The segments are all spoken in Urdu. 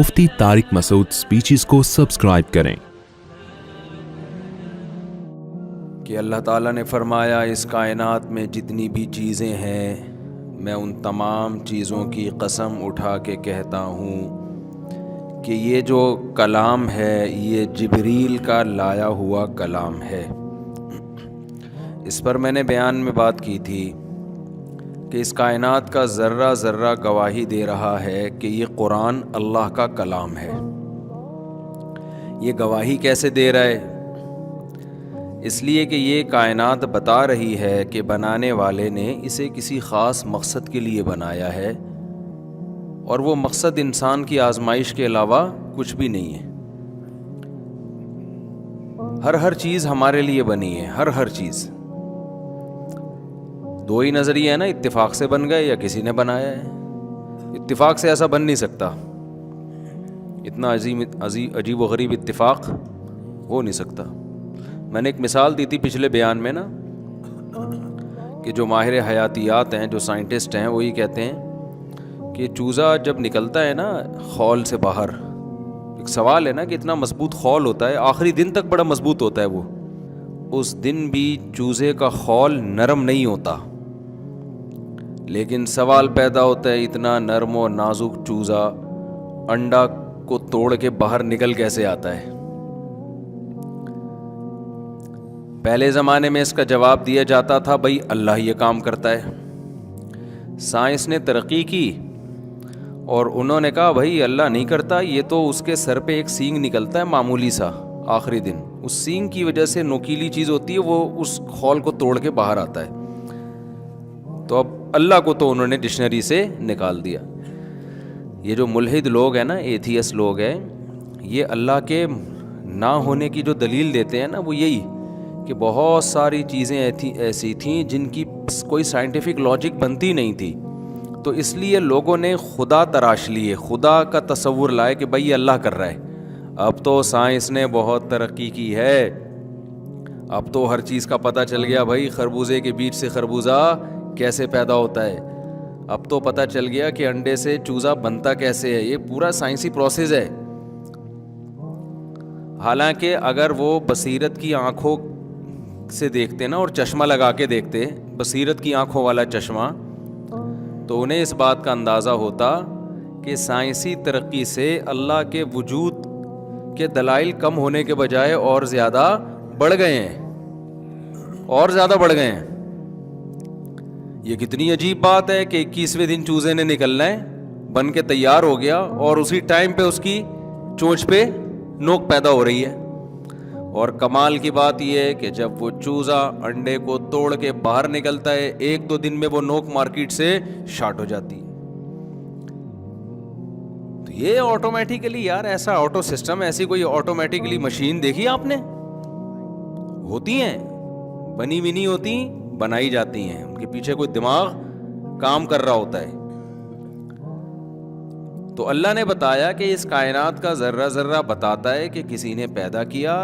مفتی طارق مسعود سپیچز کو سبسکرائب کریں۔ کہ اللہ تعالیٰ نے فرمایا اس کائنات میں جتنی بھی چیزیں ہیں میں ان تمام چیزوں کی قسم اٹھا کے کہتا ہوں کہ یہ جو کلام ہے یہ جبریل کا لایا ہوا کلام ہے۔ اس پر میں نے بیان میں بات کی تھی کہ اس کائنات کا ذرہ ذرہ گواہی دے رہا ہے کہ یہ قرآن اللہ کا کلام ہے۔ یہ گواہی کیسے دے رہا ہے؟ اس لیے کہ یہ کائنات بتا رہی ہے کہ بنانے والے نے اسے کسی خاص مقصد کے لیے بنایا ہے، اور وہ مقصد انسان کی آزمائش کے علاوہ کچھ بھی نہیں ہے۔ ہر چیز ہمارے لیے بنی ہے، ہر چیز۔ دو ہی نظریہ ہے نا، اتفاق سے بن گئے یا کسی نے بنایا ہے۔ اتفاق سے ایسا بن نہیں سکتا، اتنا عجیب و غریب اتفاق ہو نہیں سکتا۔ میں نے ایک مثال دی تھی پچھلے بیان میں نا، کہ جو ماہر حیاتیات ہیں، جو سائنٹسٹ ہیں، وہ یہ کہتے ہیں کہ چوزا جب نکلتا ہے نا خول سے باہر، ایک سوال ہے نا کہ اتنا مضبوط خول ہوتا ہے، آخری دن تک بڑا مضبوط ہوتا ہے وہ، اس دن بھی چوزے کا خول نرم نہیں ہوتا، لیکن سوال پیدا ہوتا ہے اتنا نرم و نازک چوزا انڈا کو توڑ کے باہر نکل کیسے آتا ہے؟ پہلے زمانے میں اس کا جواب دیا جاتا تھا بھائی اللہ یہ کام کرتا ہے۔ سائنس نے ترقی کی اور انہوں نے کہا بھائی اللہ نہیں کرتا، یہ تو اس کے سر پہ ایک سینگ نکلتا ہے معمولی سا آخری دن، اس سینگ کی وجہ سے نوکیلی چیز ہوتی ہے، وہ اس خول کو توڑ کے باہر آتا ہے۔ تو اب اللہ کو تو انہوں نے ڈکشنری سے نکال دیا۔ یہ جو ملحد لوگ ہیں نا، ایتھیس لوگ ہیں، یہ اللہ کے نہ ہونے کی جو دلیل دیتے ہیں نا، وہ یہی کہ بہت ساری چیزیں ایسی تھیں جن کی کوئی سائنٹیفک لاجک بنتی نہیں تھی، تو اس لیے لوگوں نے خدا تراش لیے، خدا کا تصور لائے کہ بھائی یہ اللہ کر رہا ہے۔ اب تو سائنس نے بہت ترقی کی ہے، اب تو ہر چیز کا پتہ چل گیا بھائی، خربوزے کے بیج سے خربوزہ کیسے پیدا ہوتا ہے، اب تو پتہ چل گیا کہ انڈے سے چوزا بنتا کیسے ہے، یہ پورا سائنسی پروسیس ہے۔ حالانکہ اگر وہ بصیرت کی آنکھوں سے دیکھتے نا، اور چشمہ لگا کے دیکھتے، بصیرت کی آنکھوں والا چشمہ، تو انہیں اس بات کا اندازہ ہوتا کہ سائنسی ترقی سے اللہ کے وجود کے دلائل کم ہونے کے بجائے اور زیادہ بڑھ گئے ہیں، اور زیادہ بڑھ گئے ہیں۔ یہ کتنی عجیب بات ہے کہ 21ویں دن چوزے نے نکلنا ہے، بن کے تیار ہو گیا، اور اسی ٹائم پہ اس کی چونچ پہ نوک پیدا ہو رہی ہے۔ اور کمال کی بات یہ ہے کہ جب وہ چوزا انڈے کو توڑ کے باہر نکلتا ہے، 1-2 دن میں وہ نوک مارکیٹ سے شارٹ ہو جاتی ہے۔ تو یہ آٹومیٹیکلی، یار ایسا آٹو سسٹم، ایسی کوئی آٹومیٹیکلی مشین دیکھی آپ نے؟ ہوتی ہیں، بنی بھی نہیں ہوتی، بنائی جاتی ہیں، ان کے پیچھے کوئی دماغ کام کر رہا ہوتا ہے۔ تو اللہ نے بتایا کہ اس کائنات کا ذرہ ذرہ بتاتا ہے کہ کسی نے پیدا کیا،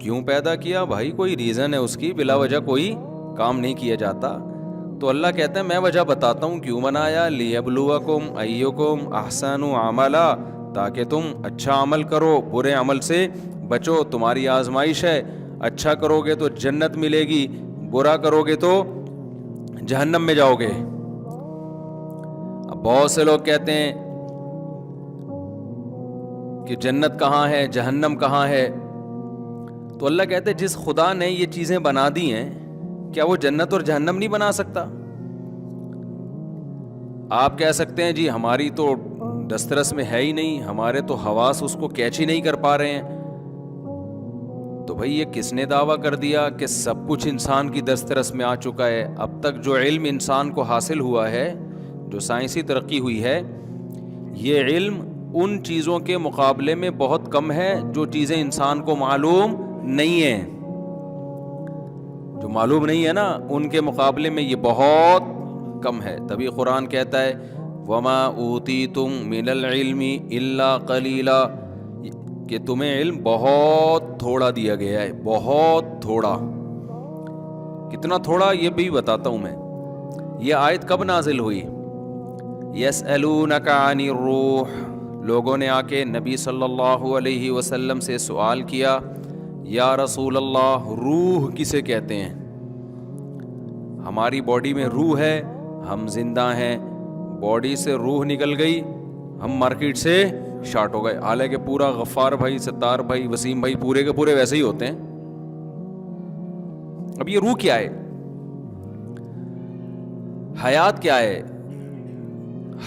کیوں پیدا کیا، بھائی کوئی ریزن ہے اس کی، بلا وجہ کوئی کام نہیں کیا جاتا۔ تو اللہ کہتا ہے میں وجہ بتاتا ہوں کیوں بنایا، لیبلوکم ایکم احسن عملا، تاکہ تم اچھا عمل کرو، برے عمل سے بچو، تمہاری آزمائش ہے، اچھا کرو گے تو جنت ملے گی، برا کرو گے تو جہنم میں جاؤ گے۔ اب بہت سے لوگ کہتے ہیں کہ جنت کہاں ہے، جہنم کہاں ہے؟ تو اللہ کہتے ہیں جس خدا نے یہ چیزیں بنا دی ہیں، کیا وہ جنت اور جہنم نہیں بنا سکتا؟ آپ کہہ سکتے ہیں جی ہماری تو دسترس میں ہے ہی نہیں، ہمارے تو حواس اس کو کیچ ہی نہیں کر پا رہے ہیں۔ تو بھئی یہ کس نے دعویٰ کر دیا کہ سب کچھ انسان کی دسترس میں آ چکا ہے؟ اب تک جو علم انسان کو حاصل ہوا ہے، جو سائنسی ترقی ہوئی ہے، یہ علم ان چیزوں کے مقابلے میں بہت کم ہے جو چیزیں انسان کو معلوم نہیں ہیں۔ جو معلوم نہیں ہے نا، ان کے مقابلے میں یہ بہت کم ہے۔ تبھی قرآن کہتا ہے وَمَا أُوتِيتُم مِّنَ الْعِلْمِ إِلَّا قَلِيلًا، کہ تمہیں علم بہت تھوڑا دیا گیا ہے، بہت تھوڑا۔ کتنا تھوڑا یہ بھی بتاتا ہوں میں۔ یہ آیت کب نازل ہوئی؟ یسألونک عن الروح، لوگوں نے آ کے نبی صلی اللہ علیہ وسلم سے سوال کیا, یا رسول اللہ روح کسے کہتے ہیں؟ ہماری باڈی میں روح ہے, ہم زندہ ہیں, باڈی سے روح نکل گئی, ہم مارکیٹ سے شارٹ ہو گئے. حالانکہ پورا غفار بھائی, ستار بھائی, وسیم بھائی پورے کے پورے ویسے ہی ہوتے ہیں. اب یہ روح کیا ہے؟ حیات کیا ہے؟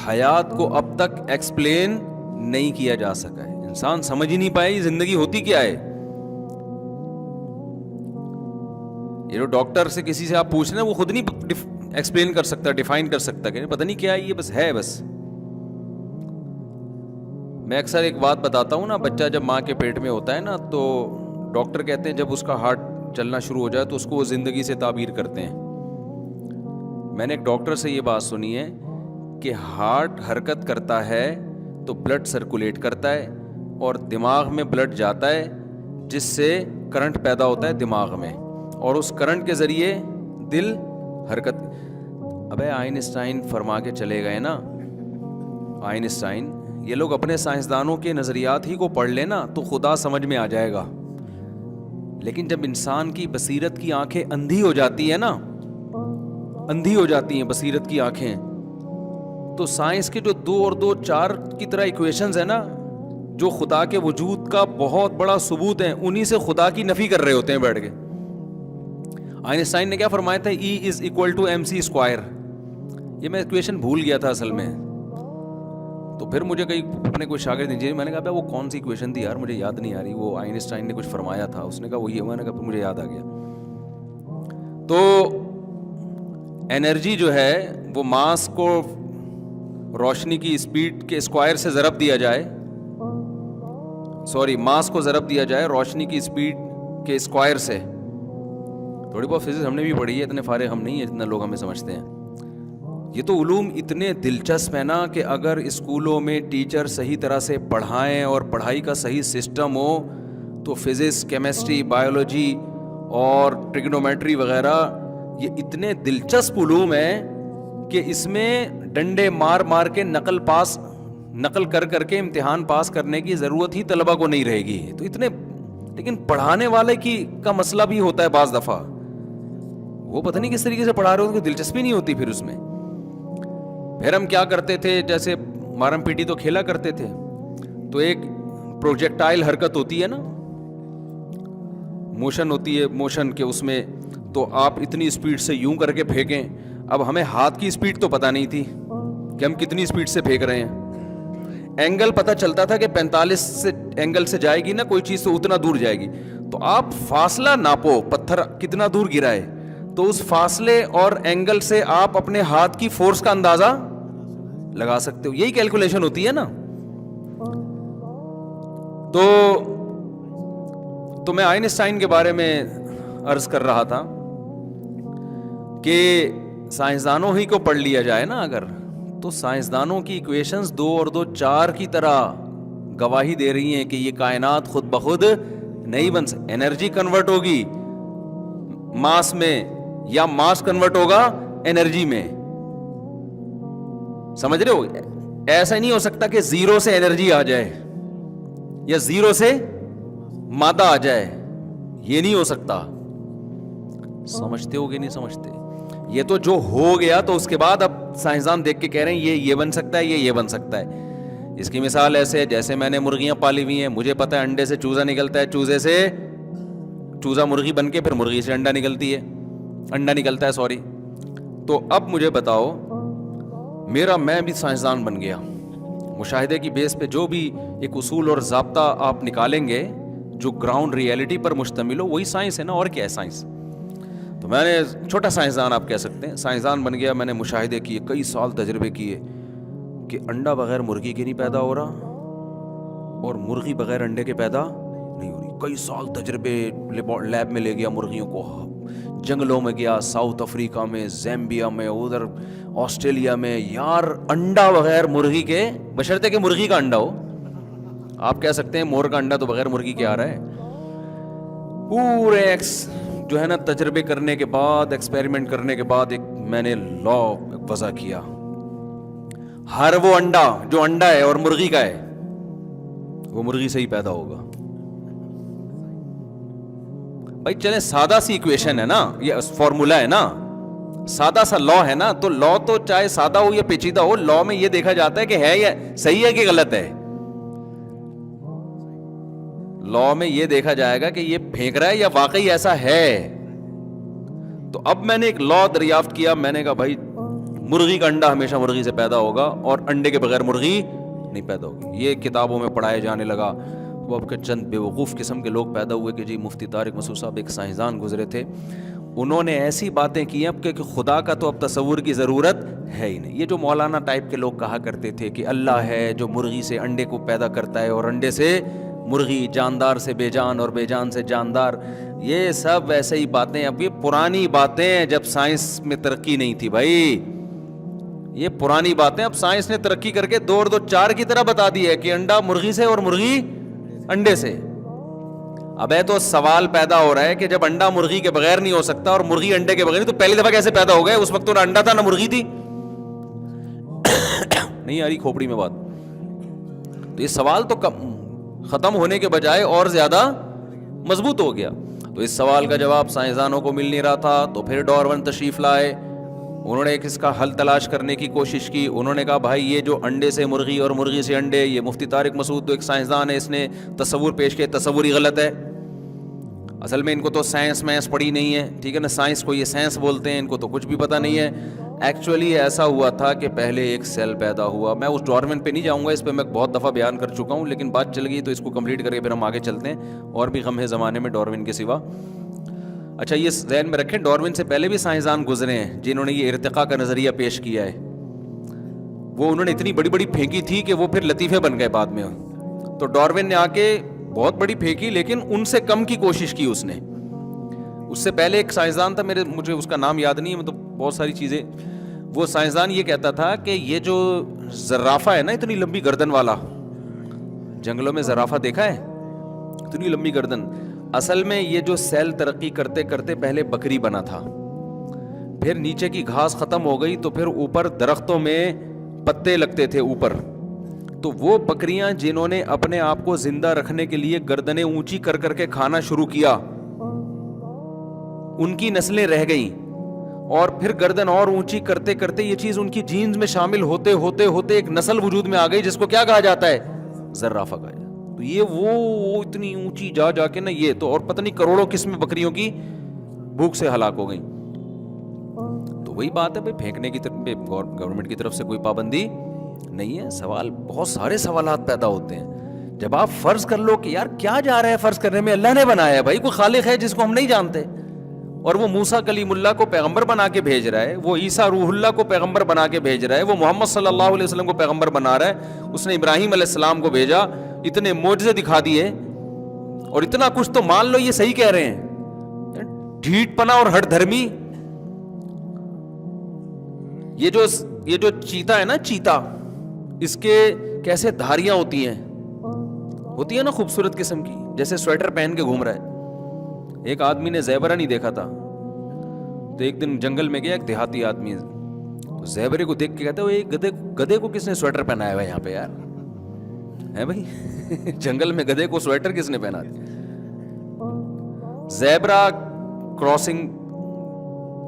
حیات کو اب تک ایکسپلین نہیں کیا جا سکا ہے. انسان سمجھ ہی نہیں پائے یہ زندگی ہوتی کیا ہے. یہ جو ڈاکٹر سے کسی سے آپ پوچھ رہے ہیں وہ خود نہیں ایکسپلین کر سکتا, ڈیفائن کر سکتا کہ پتہ نہیں کیا ہے یہ, بس ہے. بس میں اکثر ایک بات بتاتا ہوں نا, بچہ جب ماں کے پیٹ میں ہوتا ہے نا تو ڈاکٹر کہتے ہیں جب اس کا ہارٹ چلنا شروع ہو جائے تو اس کو وہ زندگی سے تعبیر کرتے ہیں. میں نے ایک ڈاکٹر سے یہ بات سنی ہے کہ ہارٹ حرکت کرتا ہے تو بلڈ سرکولیٹ کرتا ہے اور دماغ میں بلڈ جاتا ہے جس سے کرنٹ پیدا ہوتا ہے دماغ میں, اور اس کرنٹ کے ذریعے دل حرکت. ابے آئنسٹائن فرما کے چلے گئے نا, آئنسٹائن, یہ لوگ اپنے سائنسدانوں کے نظریات ہی کو پڑھ لینا تو خدا سمجھ میں آ جائے گا. لیکن جب انسان کی بصیرت کی آنکھیں اندھی ہو جاتی ہیں نا, اندھی ہو جاتی ہیں بصیرت کی آنکھیں, تو سائنس کے جو 2 اور 2 4 کی طرح ایکویشنز ہیں نا, جو خدا کے وجود کا بہت بڑا ثبوت ہیں, انہی سے خدا کی نفی کر رہے ہوتے ہیں بیٹھ کے. آئنسٹائن نے کیا فرمایا تھا؟ E=mc². یہ میں ایکویشن بھول گیا تھا اصل میں, تو پھر مجھے کئی اپنے کوئی شاگرد انجینئر, میں نے کہا وہ کون سی ایکویشن تھی یار, مجھے یاد نہیں آ رہی, وہ آئنسٹائن نے کچھ فرمایا تھا. اس نے کہا وہی ہے. میں نے کہا مجھے یاد آ گیا. تو انرجی جو ہے وہ ماس کو روشنی کی اسپیڈ کے اسکوائر سے ضرب دیا جائے, ماس کو ضرب دیا جائے روشنی کی اسپیڈ کے اسکوائر سے. تھوڑی بہت فزکس ہم نے بھی پڑھی ہے, اتنے فارغ ہم نہیں ہیں جتنا لوگ ہمیں سمجھتے ہیں. یہ تو علوم اتنے دلچسپ ہیں نا کہ اگر اسکولوں میں ٹیچر صحیح طرح سے پڑھائیں اور پڑھائی کا صحیح سسٹم ہو تو فزکس, کیمسٹری, بایولوجی اور ٹریگنومیٹری وغیرہ یہ اتنے دلچسپ علوم ہیں کہ اس میں ڈنڈے مار مار کے نقل کر کے امتحان پاس کرنے کی ضرورت ہی طلبہ کو نہیں رہے گی. تو اتنے, لیکن پڑھانے والے کا مسئلہ بھی ہوتا ہے بعض دفعہ, وہ پتہ نہیں کس طریقے سے پڑھا رہے ہو, ان کو دلچسپی نہیں ہوتی پھر اس میں. پھر ہم کیا کرتے تھے, جیسے مارم پیٹی تو کھیلا کرتے تھے, تو ایک پروجیکٹائل حرکت ہوتی ہے نا, موشن ہوتی ہے, موشن کے اس میں تو آپ اتنی اسپیڈ سے یوں کر کے پھینکیں. اب ہمیں ہاتھ کی اسپیڈ تو پتہ نہیں تھی کہ ہم کتنی اسپیڈ سے پھینک رہے ہیں. اینگل پتہ چلتا تھا کہ 45 سے اینگل سے جائے گی نا کوئی چیز تو اتنا دور جائے گی, تو آپ فاصلہ ناپو, پتھر کتنا دور گرا ہے, تو اس فاصلے اور اینگل سے آپ اپنے ہاتھ کی فورس کا اندازہ لگا سکتے ہو. یہی کیلکولیشن ہوتی ہے نا. تو میں آئنسٹائن کے بارے میں عرض کر رہا تھا کہ سائنسدانوں ہی کو پڑھ لیا جائے نا اگر, تو سائنسدانوں کی ایکویشنز 2 اور 2 4 کی طرح گواہی دے رہی ہیں کہ یہ کائنات خود بخود نہیں بن سکتی. انرجی کنورٹ ہوگی ماس میں یا ماس کنورٹ ہوگا انرجی میں, سمجھ رہے ہو؟ ایسا نہیں ہو سکتا کہ 0 سے انرجی آ جائے یا 0 سے مادہ آ جائے, یہ نہیں ہو سکتا. سمجھتے ہو کہ نہیں سمجھتے؟ یہ تو جو ہو گیا تو اس کے بعد اب سائنسدان دیکھ کے کہہ رہے ہیں یہ بن سکتا ہے, یہ بن سکتا ہے. اس کی مثال ایسے ہے جیسے میں نے مرغیاں پالی ہوئی ہیں, مجھے پتا ہے انڈے سے چوزا نکلتا ہے, چوزے سے چوزا مرغی بن کے پھر مرغی سے انڈا نکلتا ہے. تو اب مجھے بتاؤ, میں بھی سائنسدان بن گیا, مشاہدے کی بیس پہ جو بھی ایک اصول اور ضابطہ آپ نکالیں گے جو گراؤنڈ ریئلٹی پر مشتمل ہو, وہی سائنس ہے نا, اور کیا ہے سائنس. تو میں نے چھوٹا سائنسدان آپ کہہ سکتے ہیں, سائنسدان بن گیا. میں نے مشاہدے کیے, کئی سال تجربے کیے کہ انڈا بغیر مرغی کے نہیں پیدا ہو رہا اور مرغی بغیر انڈے کے پیدا نہیں ہو رہی. کئی سال تجربے لیب میں لے گیا مرغیوں کو, جنگلوں میں گیا, ساؤتھ افریقہ میں, زیمبیا میں, ادھر آسٹریلیا میں. یار انڈا بغیر مرغی کے, بشرطے کہ مرغی کا انڈا ہو. آپ کہہ سکتے ہیں مور کا انڈا تو بغیر مرغی کے آ رہا ہے. پورے جو ہے نا تجربے کرنے کے بعد, ایکسپیریمنٹ کرنے کے بعد ایک میں نے لا وضع کیا, ہر وہ انڈا جو انڈا ہے اور مرغی کا ہے وہ مرغی سے ہی پیدا ہوگا. بھائی چلیں سادہ سی ایکویشن ہے نا, یہ فارمولا ہے نا, سادہ سا لا ہے نا, تو لا تو چاہے سادہ ہو یا پیچیدہ ہو, لا میں یہ دیکھا جاتا ہے کہ ہے یا صحیح ہے کہ غلط ہے. لا میں یہ دیکھا جائے گا کہ یہ پھینک رہا ہے یا واقعی ایسا ہے. تو اب میں نے ایک لا دریافت کیا, میں نے کہا بھائی مرغی کا انڈا ہمیشہ مرغی سے پیدا ہوگا اور انڈے کے بغیر مرغی نہیں پیدا ہوگی. یہ کتابوں میں پڑھایا جانے لگا. وہ اب کے چند بے وقوف قسم کے لوگ پیدا ہوئے کہ جی مفتی طارق مسعود صاحب ایک سائنسدان گزرے تھے, انہوں نے ایسی باتیں کی اب کہ خدا کا تو اب تصور کی ضرورت ہے ہی نہیں. یہ جو مولانا ٹائپ کے لوگ کہا کرتے تھے کہ اللہ ہے جو مرغی سے انڈے کو پیدا کرتا ہے اور انڈے سے مرغی, جاندار سے بے جان اور بے جان سے جاندار, یہ سب ایسے ہی باتیں, اب یہ پرانی باتیں جب سائنس میں ترقی نہیں تھی بھائی, یہ پرانی باتیں. اب سائنس نے ترقی کر کے 2 اور 2 4 کی طرح بتا دی ہے کہ انڈا مرغی سے اور مرغی انڈے سے. اب ہے تو سوال پیدا ہو رہا ہے کہ جب انڈا مرغی کے بغیر نہیں ہو سکتا اور مرغی انڈے کے بغیر نہیں, تو پہلی دفعہ کیسے پیدا ہو گئے؟ اس وقت تو نہ انڈا تھا نہ مرغی تھی. نہیں آ رہی کھوپڑی میں بات. تو یہ سوال تو ختم ہونے کے بجائے اور زیادہ مضبوط ہو گیا. تو اس سوال کا جواب سائنسدانوں کو مل نہیں رہا تھا, تو پھر ڈارون تشریف لائے. انہوں نے اس کا حل تلاش کرنے کی کوشش کی. انہوں نے کہا بھائی یہ جو انڈے سے مرغی اور مرغی سے انڈے, یہ مفتی طارق مسعود تو ایک سائنسدان ہے, اس نے تصور پیش کیا, تصور ہی غلط ہے. اصل میں ان کو تو سائنس میتھس پڑھی نہیں ہے, ٹھیک ہے نا, سائنس کو یہ سائنس بولتے ہیں, ان کو تو کچھ بھی پتہ نہیں ہے. ایکچولی ایسا ہوا تھا کہ پہلے ایک سیل پیدا ہوا. میں اس ڈارون پہ نہیں جاؤں گا, اس پہ میں بہت دفعہ بیان کر چکا ہوں, لیکن بات چل گئی تو اس کو کمپلیٹ کر کے پھر ہم آگے چلتے ہیں. اور بھی غم ہے زمانے میں ڈارون کے سوا. اچھا یہ ذہن میں رکھیں, ڈارون سے پہلے بھی سائنسدان گزرے ہیں جنہوں نے یہ ارتقاء کا نظریہ پیش کیا ہے. وہ انہوں نے اتنی بڑی بڑی پھینکی تھی کہ وہ پھر لطیفے بن گئے بعد میں. تو ڈارون نے آ کے بہت بڑی پھینکی, لیکن ان سے کم کی کوشش کی اس نے. اس سے پہلے ایک سائنسدان تھا, مجھے اس کا نام یاد نہیں ہے, مطلب بہت ساری چیزیں. وہ سائنسدان یہ کہتا تھا کہ یہ جو زرافہ ہے نا, اتنی لمبی گردن والا, جنگلوں میں زرافہ دیکھا ہے, اتنی لمبی گردن. اصل میں یہ جو سیل ترقی کرتے کرتے پہلے بکری بنا تھا, پھر نیچے کی گھاس ختم ہو گئی, تو پھر اوپر درختوں میں پتے لگتے تھے اوپر. تو وہ بکریاں جنہوں نے اپنے آپ کو زندہ رکھنے کے لیے گردنیں اونچی کر کر کے کھانا شروع کیا, ان کی نسلیں رہ گئیں. اور پھر گردن اور اونچی کرتے کرتے یہ چیز ان کی جینز میں شامل ہوتے ہوتے ہوتے ایک نسل وجود میں آ گئی جس کو کیا کہا جاتا ہے؟ زرافہ کہا جاتا ہے. تو یہ وہ اتنی اونچی جا جا کے نا, یہ تو اور پتہ نہیں کروڑوں قسمیں بکریوں کی بھوک سے ہلاک ہو گئیں. تو وہی بات ہے بھائی, پھینکنے کی طرف گورنمنٹ کی طرف سے کوئی پابندی نہیں ہے. سوال بہت سارے سوالات پیدا ہوتے ہیں. جب آپ فرض کر لو کہ یار کیا جا رہا ہے فرض کرنے میں, اللہ نے بنایا ہے بھائی, کوئی خالق ہے جس کو ہم نہیں جانتے, اور وہ موسیٰ کلیم اللہ کو پیغمبر بنا کے بھیج رہا ہے, وہ عیسیٰ روح اللہ کو پیغمبر بنا کے بھیج رہا ہے, وہ محمد صلی اللہ علیہ وسلم کو پیغمبر بنا رہا ہے, اس نے ابراہیم علیہ السلام کو بھیجا, اتنے معجزے دکھا دیے, اور اتنا کچھ تو مان لو یہ صحیح کہہ رہے ہیں. ڈھیٹ پنا اور ہٹ دھرمی. یہ جو چیتا ہے نا, چیتا, اس کے کیسے دھاریاں ہوتی ہیں نا خوبصورت قسم کی, جیسے سویٹر پہن کے گھوم رہا ہے. ایک آدمی نے زیبرا نہیں دیکھا تھا, تو ایک دن جنگل میں گیا ایک دیہاتی آدمی, تو زیبرے کو دیکھ کے کہتا ہے وہ گدھے کو کس نے سویٹر پہنایا ہوا ہے یہاں پہ یار, ہے بھائی جنگل میں گدھے کو سویٹر کس نے پہنا دیا؟ زیبرا کراسنگ,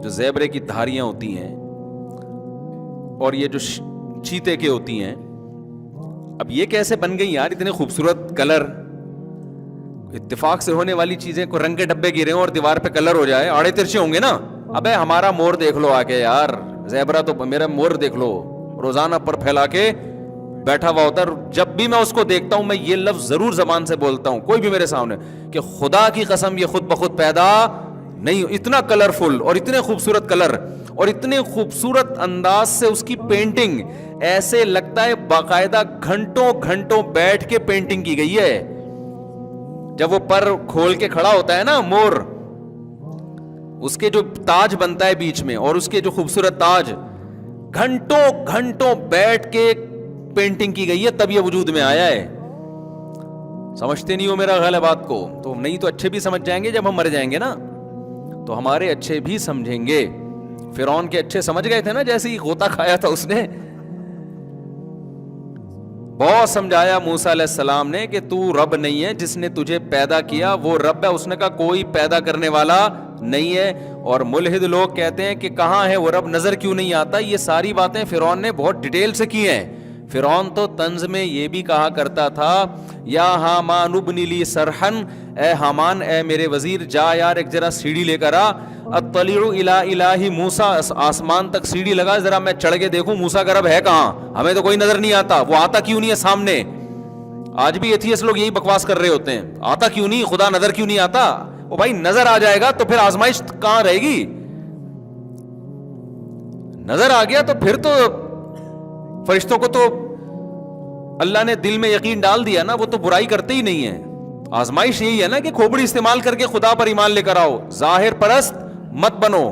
جو زیبرے کی دھاریاں ہوتی ہیں اور یہ جو چیتے کے ہوتی ہیں, اب یہ کیسے بن گئی یار, اتنے خوبصورت کلر, اتفاق سے ہونے والی چیزیں, کو رنگ کے ڈبے گرے اور دیوار پہ کلر ہو جائے, آڑے ترچے ہوں گے نا. ابے ہمارا مور دیکھ لو آ کے یار, زیبرا تو میرا مور دیکھ لو, روزانہ پر پھیلا کے بیٹھا ہوا ہوتا ہے. جب بھی میں اس کو دیکھتا ہوں میں یہ لفظ ضرور زبان سے بولتا ہوں, کوئی بھی میرے سامنے, کہ خدا کی قسم یہ خود بخود پیدا نہیں, اتنا کلرفل اور اتنے خوبصورت کلر اور اتنے خوبصورت انداز سے اس کی پینٹنگ, ایسے لگتا ہے باقاعدہ گھنٹوں گھنٹوں بیٹھ کے پینٹنگ کی گئی ہے. جب وہ پر کھول کے کھڑا ہوتا ہے نا مور, اس کے جو تاج بنتا ہے بیچ میں, اور اس کے جو خوبصورت تاج, گھنٹوں گھنٹوں بیٹھ کے پینٹنگ کی گئی ہے, تب یہ وجود میں آیا ہے. سمجھتے نہیں ہو میرا خیال ہے بات کو, تو نہیں تو اچھے بھی سمجھ جائیں گے جب ہم مر جائیں گے نا, تو ہمارے اچھے بھی سمجھیں گے. فرعون کے اچھے سمجھ گئے تھے نا, جیسے ہی غوطہ کھایا تھا اس نے. بہت سمجھایا موسیٰ علیہ السلام نے کہ تو رب نہیں ہے، جس نے تجھے پیدا کیا وہ رب ہے. اس نے کہا کوئی پیدا کرنے والا نہیں ہے. اور ملحد لوگ کہتے ہیں کہ کہاں ہے وہ رب، نظر کیوں نہیں آتا. یہ ساری باتیں فرعون نے بہت ڈیٹیل سے کی ہیں. فرعون تو طنز میں یہ بھی کہا کرتا تھا یا حامان ابن لی سرحن، اے حامان اے میرے وزیر جا یار ایک ذرا سیڑھی لے کر آ، اطلع الی الہ موسیٰ، آسمان تک سیڑھی لگا ذرا میں چڑھ کے دیکھوں موسیٰ کا رب ہے کہاں، ہمیں تو کوئی نظر نہیں آتا. وہ آتا کیوں نہیں ہے سامنے؟ آج بھی ایتھیسٹ لوگ یہی بکواس کر رہے ہوتے ہیں، آتا کیوں نہیں، خدا نظر کیوں نہیں آتا. وہ بھائی نظر آ جائے گا تو پھر آزمائش کہاں رہے گی؟ نظر آ گیا تو پھر تو فرشتوں کو تو اللہ نے دل میں یقین ڈال دیا نا، وہ تو برائی کرتے ہی نہیں ہیں. آزمائش یہی ہے نا کہ کھوپڑی استعمال کر کے خدا پر ایمان لے کر آؤ، ظاہر پرست مت بنو.